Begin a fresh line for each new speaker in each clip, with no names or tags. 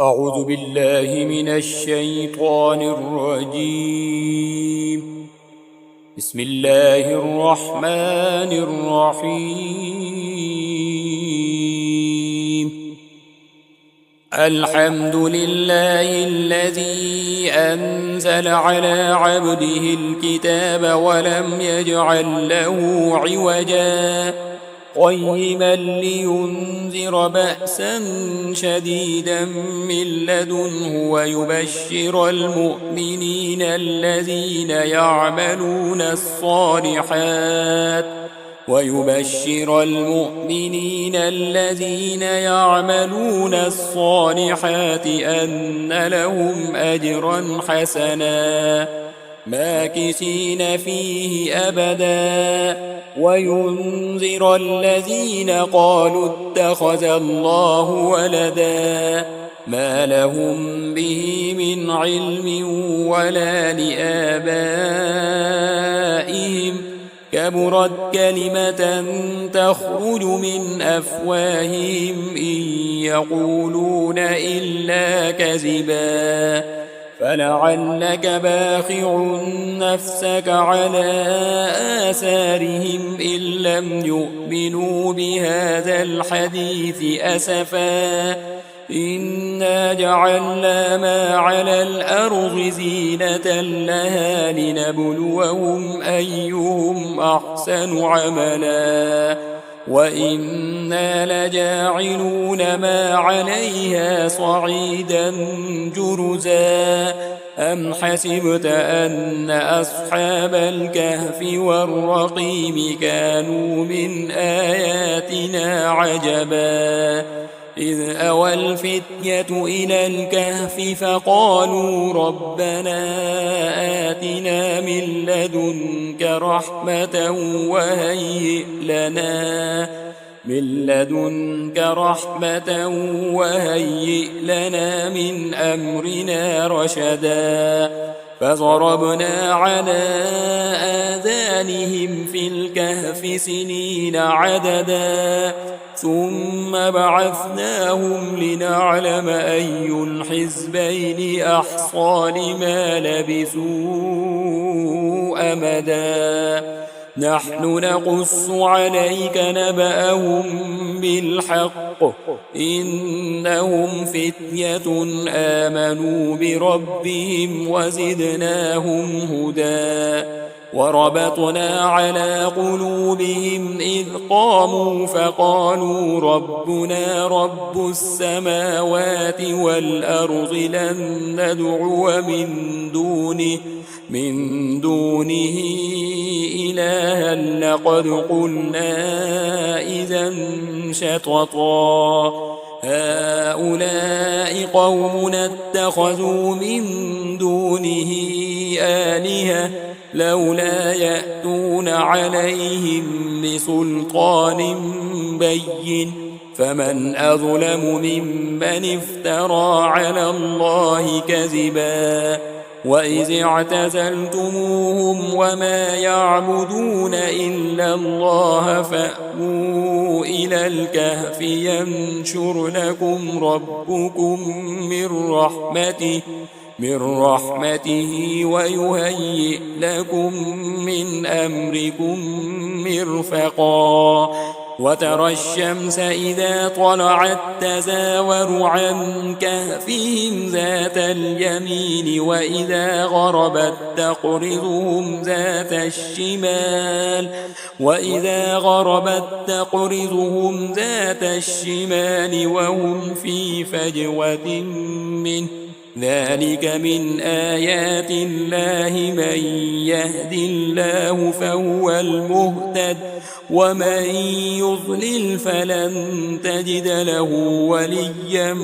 أعوذ بالله من الشيطان الرجيم. بسم الله الرحمن الرحيم. الحمد لله الذي أنزل على عبده الكتاب ولم يجعل له عوجا قيما لينذر بأسا شديدا من لدنه ويبشر المؤمنين الذين يعملون الصالحات أن لهم أجرا حسنا ماكثين فيه أبدا وينذر الذين قالوا اتخذ الله ولدا ما لهم به من علم ولا لآبائهم كبرت كلمة تخرج من أفواههم إن يقولون إلا كذبا فلعلك باخع نفسك على آثارهم إن لم يؤمنوا بهذا الحديث أسفا إنا جعلنا ما على الأرض زينة لها لنبلوهم أيهم أحسن عملا وإنا لجاعلون ما عليها صعيدا جرزا أم حسبت أن أصحاب الكهف والرقيم كانوا من آياتنا عجبا إذ أوى الفتية إلى الكهف فقالوا ربنا آتنا من لدنك رحمة وهيئ لنا من أمرنا رشدا فضربنا على آذانهم في الكهف سنين عددا ثم بعثناهم لنعلم أي الحزبين أحصى لما لبثوا أمدا نحن نقص عليك نبأهم بالحق إنهم فتية آمنوا بربهم وزدناهم هدى وربطنا على قلوبهم إذ قاموا فقالوا ربنا رب السماوات والأرض لن ندعو من دونه إلها لقد قلنا إذا شططا هؤلاء قوم اتخذوا من دونه آلهة لولا يأتون عليهم بسلطان بين فمن أظلم ممن افترى على الله كذبا وإذ اعتزلتموهم وما يعبدون إلا الله فأووا إلى الكهف ينشر لكم ربكم من رحمته ويهيئ لكم من أمركم مرفقا وترى الشمس إذا طلعت تزاور عن كهفهم ذات اليمين وإذا غربت تقرضهم ذات الشمال وهم في فجوة منه ذلك من آيات الله من يهد الله فهو المهتد ومن يضلل فلن تجد له وليا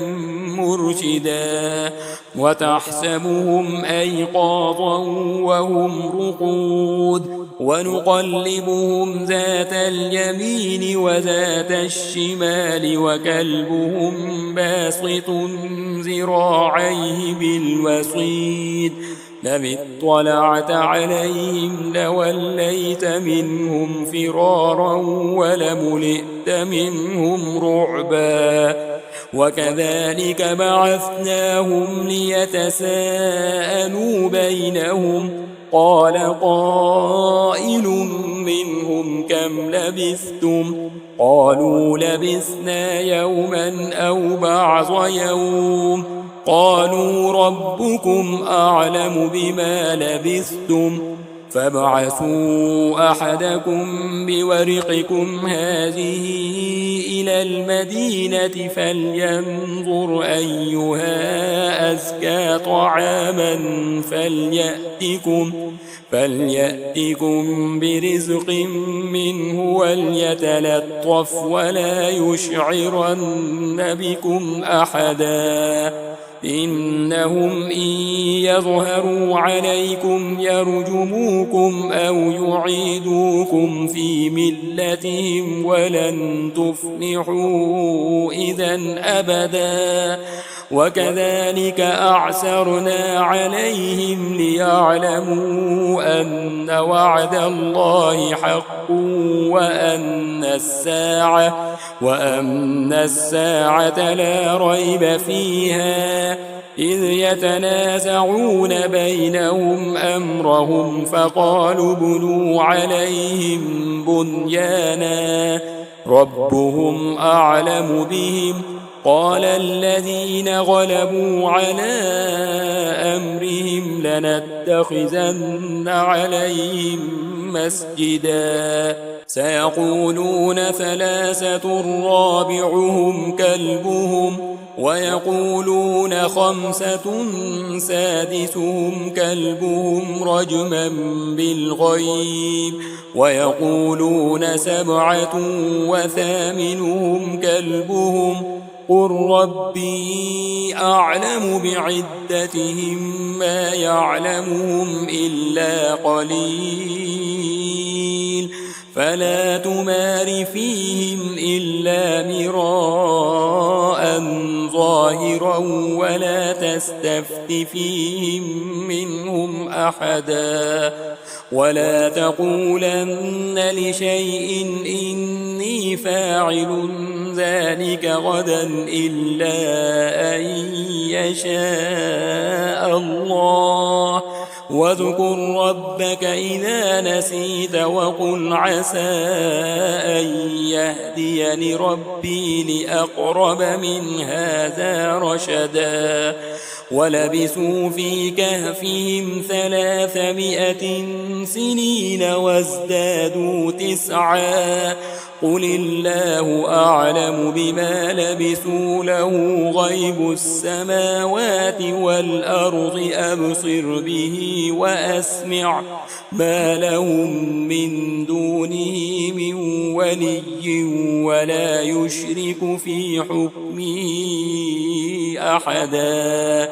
مرشدا وتحسبهم أيقاظا وهم رقود ونقلبهم ذات اليمين وذات الشمال وكلبهم باسط ذراعيه بالوصيد لو اطلعت عليهم لوليت منهم فرارا ولملئت منهم رعبا وكذلك بعثناهم ليتساءلوا بينهم قال قائل منهم كم لبثتم قالوا لبثنا يوما أو بعض يوم قالوا ربكم أعلم بما لبثتم فابعثوا أحدكم بورقكم هذه إلى المدينة فلينظر أيها أزكى طعاما فليأتكم برزق منه وليتلطف ولا يشعرن بكم أحدا إنهم إن يظهروا عليكم يرجموكم أو يعيدوكم في ملتهم ولن تفلحوا إذا أبدا وكذلك أعسرنا عليهم ليعلموا أن وعد الله حق وأن الساعة لا ريب فيها إذ يتنازعون بينهم أمرهم فقالوا بنوا عليهم بنيانا ربهم أعلم بهم قال الذين غلبوا على أمرهم لنتخذن عليهم مسجدا سيقولون ثلاثة رابعهم كلبهم ويقولون خمسة سادسهم كلبهم رجما بالغيب ويقولون سبعة وثامنهم كلبهم قل ربي أعلم بعدتهم ما يعلمهم إلا قليل فلا تمار فيهم إلا مراء ظاهرا ولا تستفت فيهم منهم أحدا ولا تقولن لشيء إني فاعل ذلك غدا إلا أن يشاء الله واذكر ربك إذا نسيت وقل عسى أن يهديني ربي لأقرب من هذا رشدا ولبثوا في كهفهم 300 سنين وازدادوا 9 قل الله أعلم بما لبثوا له غيب السماوات والأرض أبصر به وأسمع ما لهم من دونه من ولي ولا يشرك في حكمه أحدا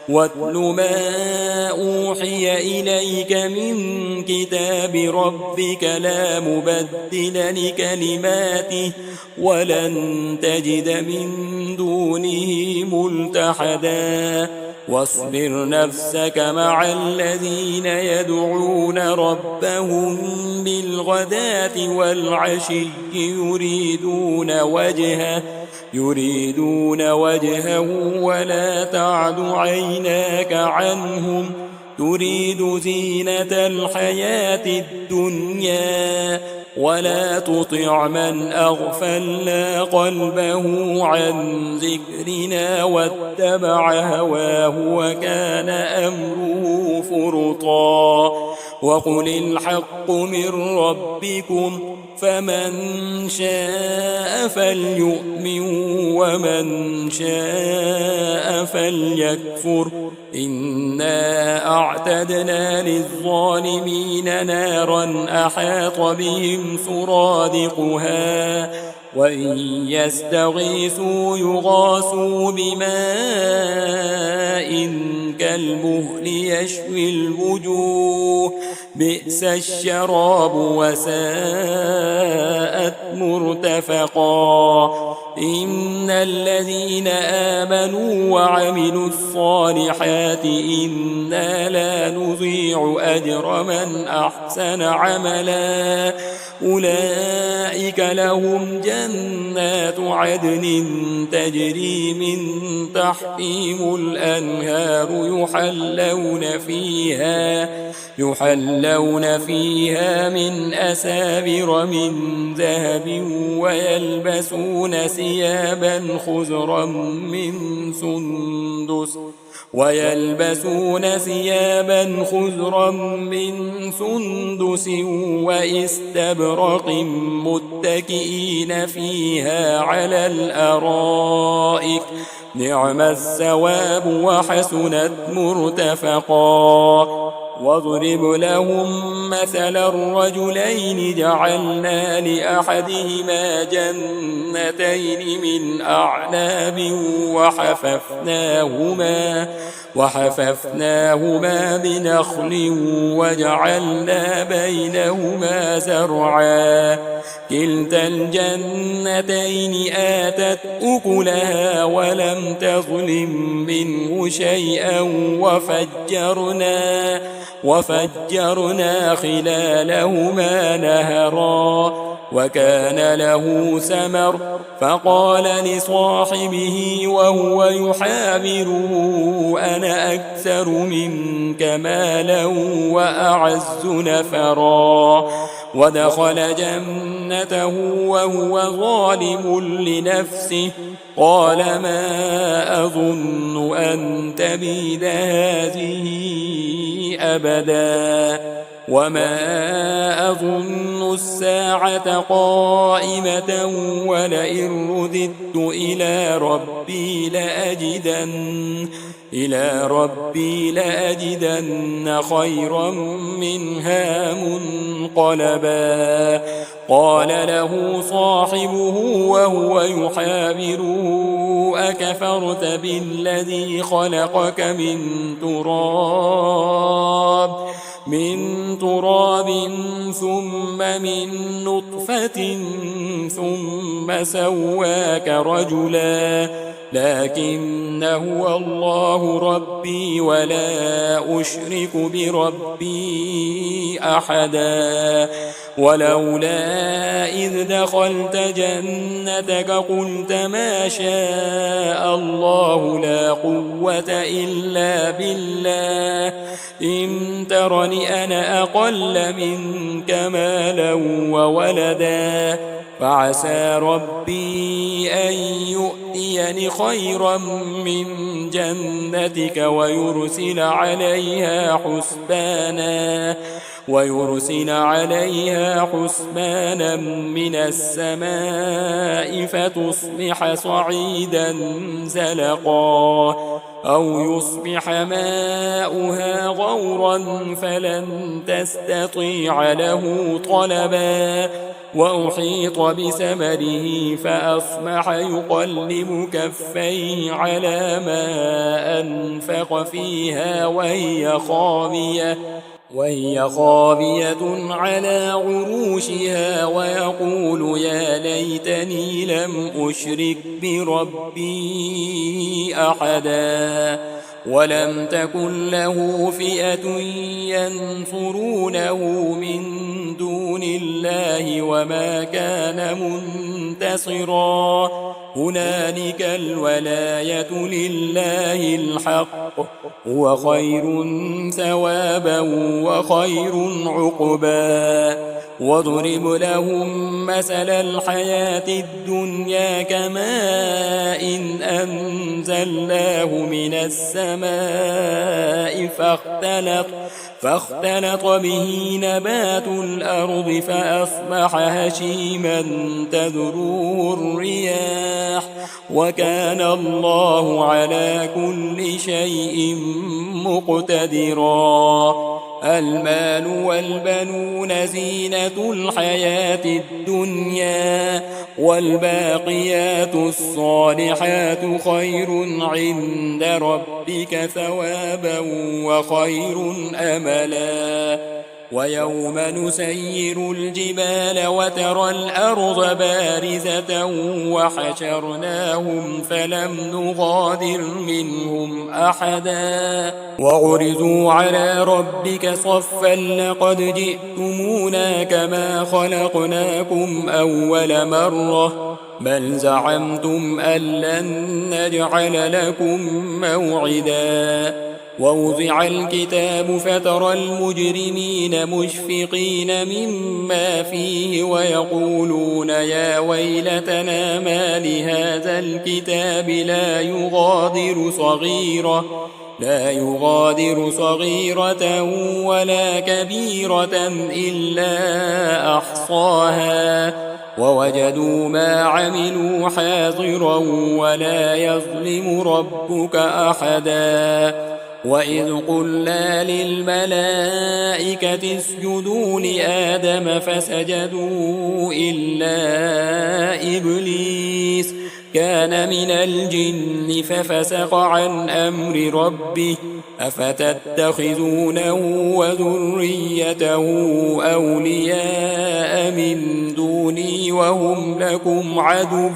واتل ما أوحي إليك من كتاب ربك لا مبدل لكلماته ولن تجد من دونه ملتحدا واصبر نفسك مع الذين يدعون ربهم بالغداة والعشي يريدون وجهه ولا تعد عيناك عنهم تريد زينة الحياة الدنيا ولا تطع من أغفلنا قلبه عن ذكرنا واتبع هواه وكان أمره فرطا وقل الحق من ربكم فمن شاء فليؤمن ومن شاء فليكفر إنا أعتدنا للظالمين نارا أحاط بهم سرادقها وإن يستغيثوا يغاثوا بماء كالمهل يشوي الوجوه بئس الشراب وساءت مرتفقا إن الذين آمنوا وعملوا الصالحات إنا لا نضيع أجر من أحسن عملا أولئك لهم جنات عدن تجري من تحتهم الأنهار يحلون فيها من أساور من ذهب ويلبسون ثيابا خضرا من سندس وإستبرق متكئين فيها على الأرائك نعم الثواب وحسنت مرتفقا واضرب لهم مثل الرجلين جعلنا لأحدهما جنتين من أعناب وحففناهما بنخل وجعلنا بينهما زرعا كلتا الجنتين آتت أكلها ولم تظلم منه شيئا وفجرنا خلالهما نهرا وكان له ثمر فقال لصاحبه وهو يحاوره أنا أكثر منك مالا وأعز نفرا ودخل جنته وهو ظالم لنفسه قال ما أظن أن تبيد هذه أبدا وما أظن الساعة قائمة ولئن رددت إلى ربي لأجدن خيرا منها منقلبا قال له صاحبه وهو يحاوره أكفرت بالذي خلقك من تراب ثم من نطفة ثم سواك رجلا لكن هو الله ربي ولا أشرك بربي أحدا ولولا إذ دخلت جنتك قلت ما شاء الله لا قوة إلا بالله إن ترني أنا أقل منك مالا وولدا فعسى ربي أن يؤتيني خيرا من جنتك ويرسل عليها حسبانا من السماء فتصبح صعيدا زلقا أو يصبح ماؤها غورا فلن تستطيع له طلبا وأحيط بثمره فأصبح يقلب كفيه على ما أنفق فيها وهي خاوية على عروشها ويقول يا ليتني لم أشرك بربي أحدا ولم تكن له فئة ينصرونه من دون الله وما كان منتصرا هنالك الولاية لله الحق هو خير ثوابا وخير عقبا واضرب لهم مثل الحياة الدنيا كماء أنزلناه من السماء فاختلط به نبات الأرض فأصبح هشيما تذروه الرياح وكان الله على كل شيء مقتدرا المال والبنون زينة الحياة الدنيا والباقيات الصالحات خير عند ربك ثوابا وخير أملا ويوم نسير الجبال وترى الأرض بارزة وحشرناهم فلم نغادر منهم أحدا وعرضوا على ربك صفا لقد جئتمونا كما خلقناكم أول مرة بل زعمتم أن لن نجعل لكم موعدا ووضع الكتاب فترى المجرمين مشفقين مما فيه ويقولون يا ويلتنا ما لهذا الكتاب لا يغادر صغيرة ولا كبيرة إلا أحصاها ووجدوا ما عملوا حاضرا ولا يظلم ربك أحدا وإذ قلنا للملائكة اسجدوا لآدم فسجدوا إلا إبليس كان من الجن ففسق عن أمر ربه أفتتخذونه وذريته أولياء من دوني وهم لكم عدو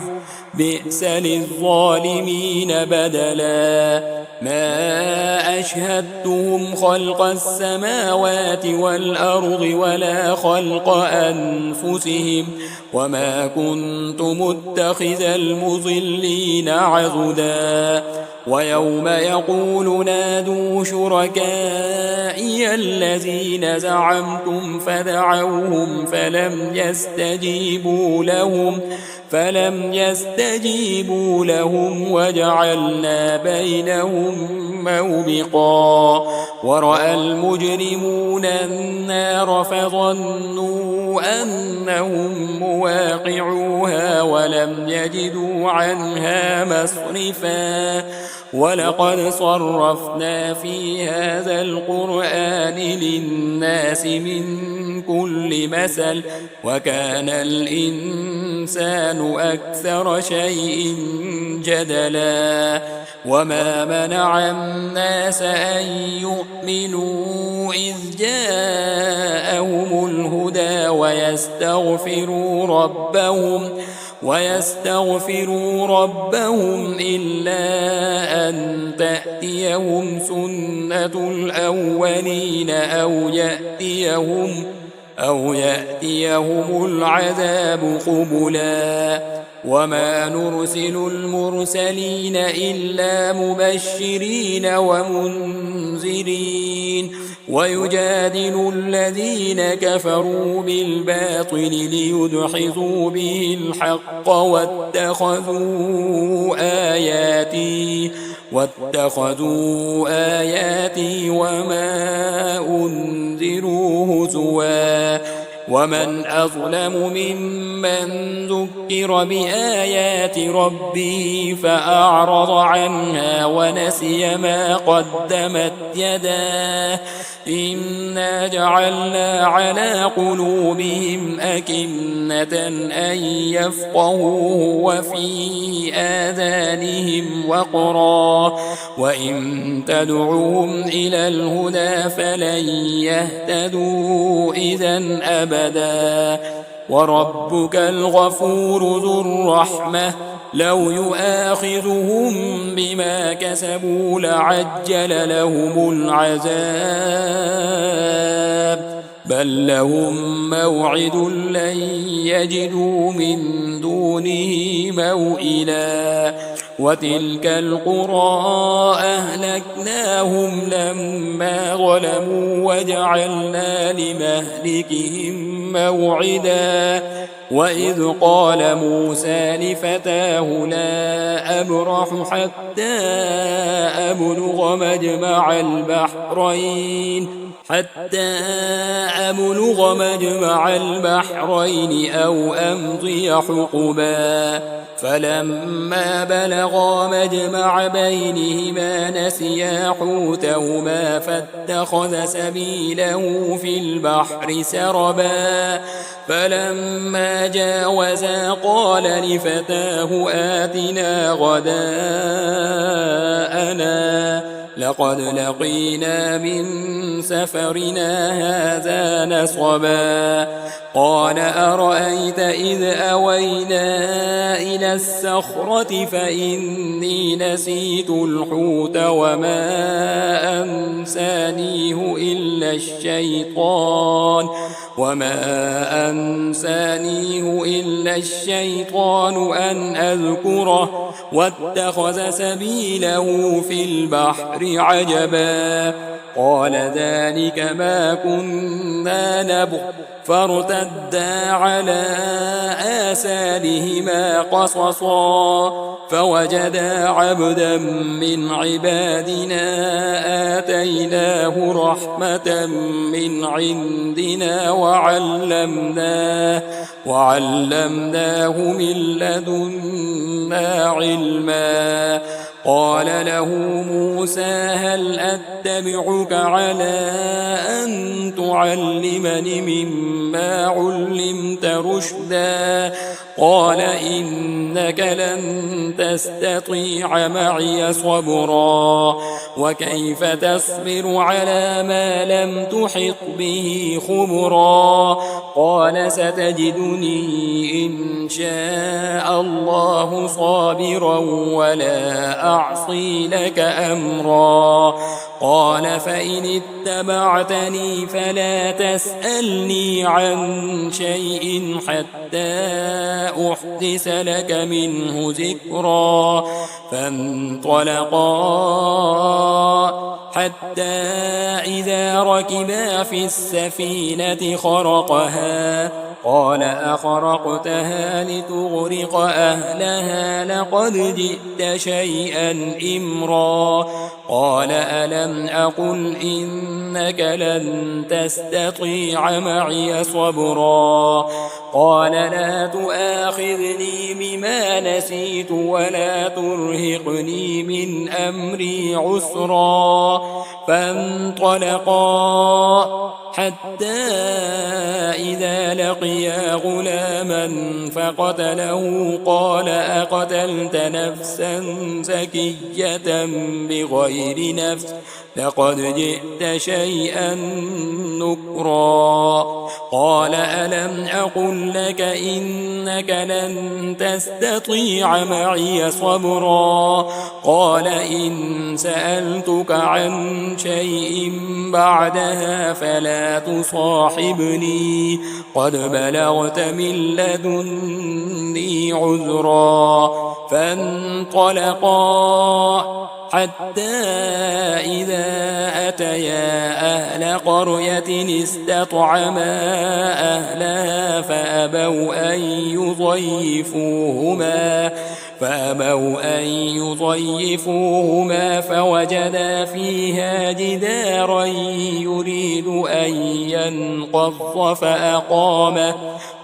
بئس للظالمين بدلا ما أشهدتهم خلق السماوات والأرض ولا خلق أنفسهم وما كنت متخذ المضلين عضدا ويوم يقول نادوا شركائي الذين زعمتم فدعوهم فلم يستجيبوا لهم وجعلنا بينهم موبقا ورأى المجرمون النار فظنوا أنهم مواقعوها ولم يجدوا عنها مصرفا ولقد صرفنا في هذا القرآن للناس من كل مثل وكان الإنسان أكثر شيء جدلا وما منع الناس أن يؤمنوا إذ جاءهم الهدى ويستغفروا ربهم إلا أن تأتيهم سنة الأولين أو يأتيهم العذاب قبلا وما نرسل المرسلين إلا مبشرين ومنذرين ويجادل الذين كفروا بالباطل ليدحضوا به الحق واتخذوا آياتي وما أنذروا هزوا ومن أظلم ممن ذكر بآيات ربه فأعرض عنها ونسي ما قدمت يداه إنا جعلنا على قلوبهم أكنة أن يفقهوه وفي آذانهم وقرا وإن تدعوهم إلى الهدى فلن يهتدوا إذا أبدا وربك الغفور ذو الرحمة لو يؤاخذهم بما كسبوا لعجل لهم العذاب بل لهم موعد لن يجدوا من دونه موئلا وتلك القرى أهلكناهم لما ظلموا وجعلنا لمهلكهم موعدا وإذ قال موسى لفتاه لا أبرح حتى أبلغ مجمع البحرين أو أمضي حقبا فلما بلغا مجمع بينهما نسيا حوتهما فاتخذ سبيله في البحر سربا فلما فلما جاوزا قال لفتاه آتنا غداءنا لقد لقينا من سفرنا هذا نصبا قال أرأيت إذ أوينا إلى الصخرة فإني نسيت الحوت وما أنسانيه إلا الشيطان أن أذكره واتخذ سبيله في البحر عجبا قال ذلك ما كنا نبغ فارتدا على آثارهما قصصا فوجدا عبدا من عبادنا آتيناه رحمة من عندنا وعلمناه من لدنا علما قال له موسى هل أتبعك على أن تعلمني مما علمت رشدا قال إنك لن تستطيع معي صبرا وكيف تصبر على ما لم تحط به خبرا قال ستجدني إن شاء الله صابرا ولا أعصي لك أمرا قال فإن اتبعتني فلا تسألني عن شيء حتى أحدث لك منه ذكرا فانطلقا حتى إذا ركبا في السفينة خرقها قال أخرقتها لتغرق أهلها لقد جئت شيئا إمرا قال ألم أقل إنك لن تستطيع معي صبرا قال لا تؤاخذني بما نسيت ولا ترهقني من أمري عسرا فانطلقا حتى إذا لقيا غلاما فقتله قال أقتلت نفسا زكية بغير نفس لقد جئت شيئا نكرا قال ألم أقل لك إنك لن تستطيع معي صبرا قال إن سألتك عن شيء بعدها فلا تصاحبني قد بلغت من لدني عذرا فانطلقا حتى إذا أتيا أهل قرية استطعما أهلها فأبوا أن يضيفوهما فوجدا فيها جدارا يريد أن ينقض فأقامه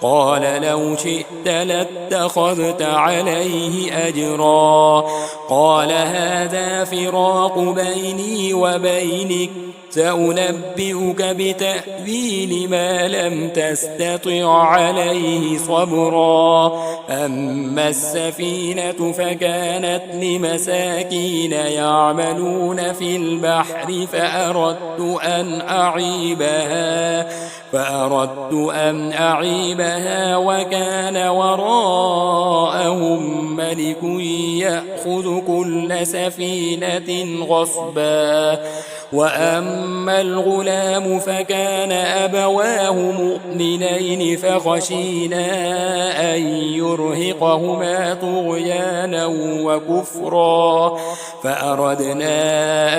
قال لو شئت لاتخذت عليه أجرا قال هذا فراق بيني وبينك سأنبئك بتأويل ما لم تستطع عليه صبرا أما السفينة فكانت لمساكين يعملون في البحر فأردت أن أعيبها وكان وراءهم ملك يأخذ كل سفينة غصبا وأما الغلام فكان أبواه مؤمنين فخشينا أن يرهقهما طغيانا وكفرا فأردنا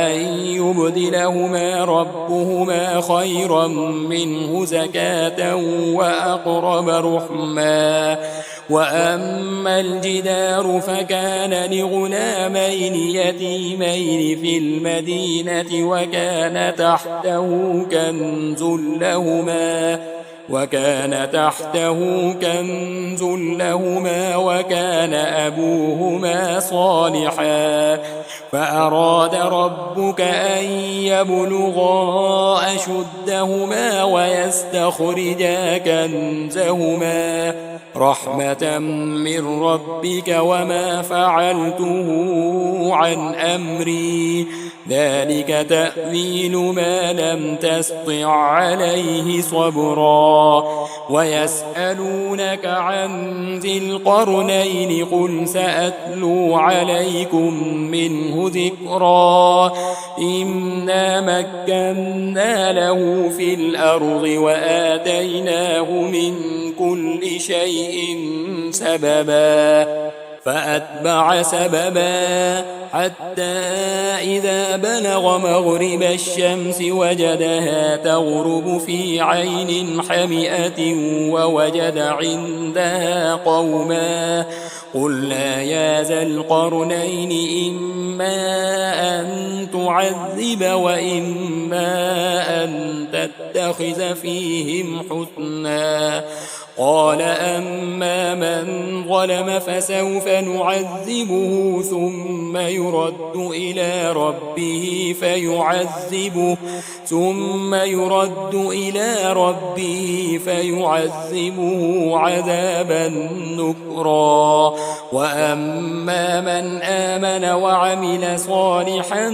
أن يبدلهما ربهما خيرا منه زكاة وأقرب رحما وأما الجدار فكان لغلامين يتيمين في المدينة وكان تحته كنز لهما وكان أبوهما صالحا فأراد ربك أن يبلغا أشدهما ويستخرجا كنزهما رحمة من ربك وما فعلته عن أمري ذلك تأويل ما لم تسطع عليه صبرا ويسألونك عن ذي القرنين قل سأتلو عليكم منه ذكرا إنا مكنا له في الأرض وآتيناه من كل شيء سببا فأتبع سببا حتى إذا بلغ مغرب الشمس وجدها تغرب في عين حمئة ووجد عندها قوما قلنا يا ذا القرنين إما أن تعذب وإما أن تتخذ فيهم حسنا قال أما من ظلم فسوف نعذبه ثم يرد إلى ربه فيعذبه عذابا نكرا وأما من آمن وعمل صالحا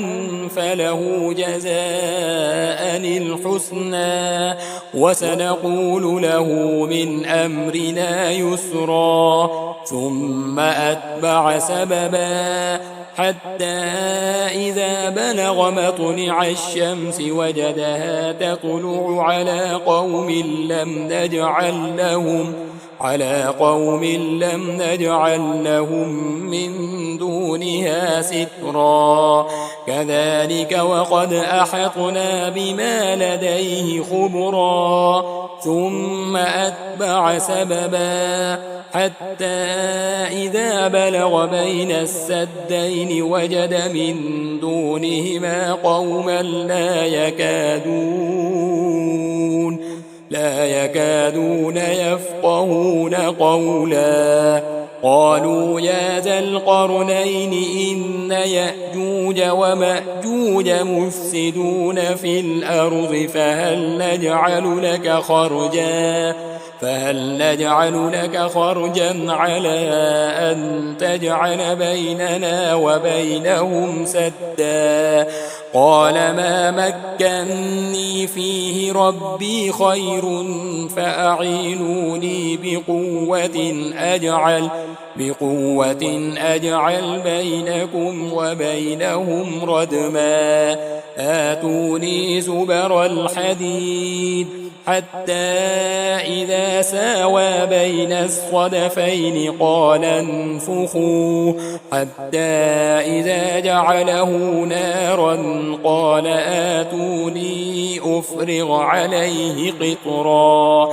فله جزاء الحسنى وسنقول له من أمرنا يسرا ثم أتبع سببا حتى إذا بلغ مطلع الشمس وجدها تطلع على قوم لم نجعل لهم من دونها سترا كذلك وقد أحطنا بما لديه خبرا ثم أتبع سببا حتى إذا بلغ بين السدين وجد من دونهما قوما لا يكادون يفقهون قولا قالوا يا ذا القرنين إن يأجوج ومأجوج مفسدون في الأرض فهل نجعل لك خرجا على أن تجعل بيننا وبينهم سدا قال ما مكني فيه ربي خير فأعينوني بقوة أجعل بينكم وبينهم ردما آتوني زبر الحديد حتى إذا ساوى بين الصدفين قال انفخوا حتى إذا جعله نارا قال آتوني أفرغ عليه قطرا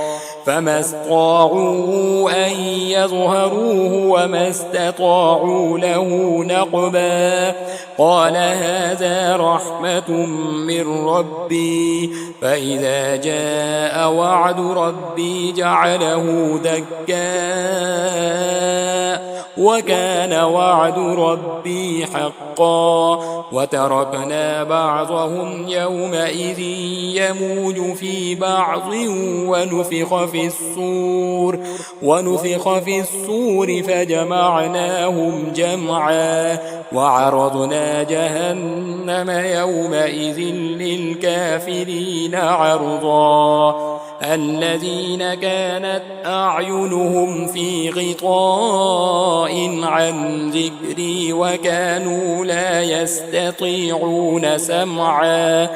فما استطاعوا أن يظهروه وما استطاعوا له نقبا قال هذا رحمة من ربي فإذا جاء وعد ربي جعله دكا وكان وعد ربي حقا وتركنا بعضهم يومئذ يموج في بعض ونفخ في الصور فجمعناهم جمعا وعرضنا جهنم يومئذ للكافرين عرضا الذين كانت أعينهم في غطاء عن ذكري وكانوا لا يستطيعون سمعا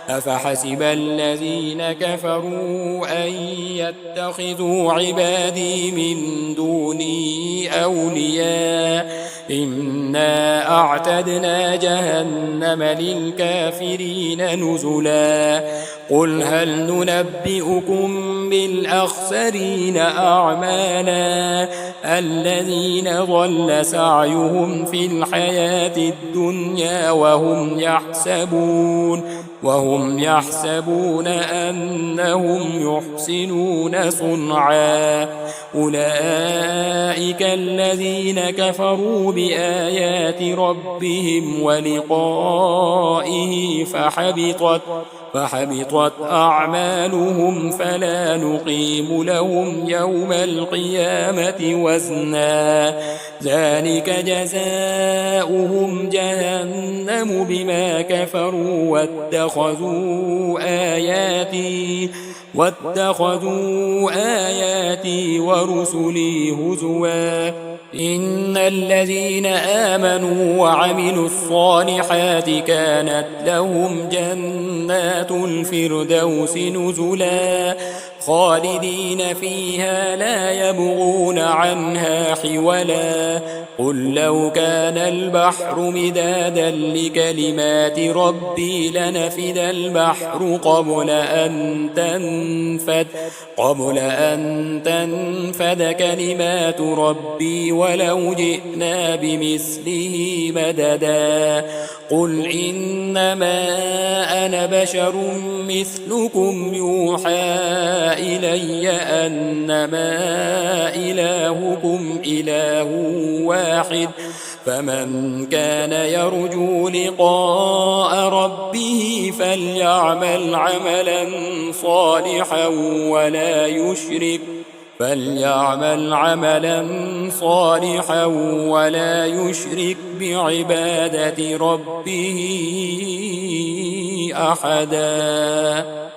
أفحسب الذين كفروا أن يتخذوا عبادي من دوني أولياء إنا أعتدنا جهنم للكافرين نزلا قل هل ننبئكم بالأخسرين أعمالا الذين ضل سعيهم في الحياة الدنيا وهم يحسبون أنهم يحسنون صنعا أولئك الذين كفروا كذبوا بآيات ربهم ولقائه فحبطت أعمالهم فلا نقيم لهم يوم القيامة وزنا ذلك جزاؤهم جهنم بما كفروا واتخذوا آياتي ورسلي هزوا إن الذين آمنوا وعملوا الصالحات كانت لهم جنات الفردوس نزلا خالدين فيها لا يبغون عنها حولا قل لو كان البحر مدادا لكلمات ربي لنفد البحر قبل أن تنفد كلمات ربي ولو جئنا بمثله مددا قل إنما أنا بشر مثلكم يوحى إلي أنما إلهكم إله واحد فمن كان يرجو لقاء ربه فليعمل عملا صالحا ولا يشرك بعبادة ربه أحدا.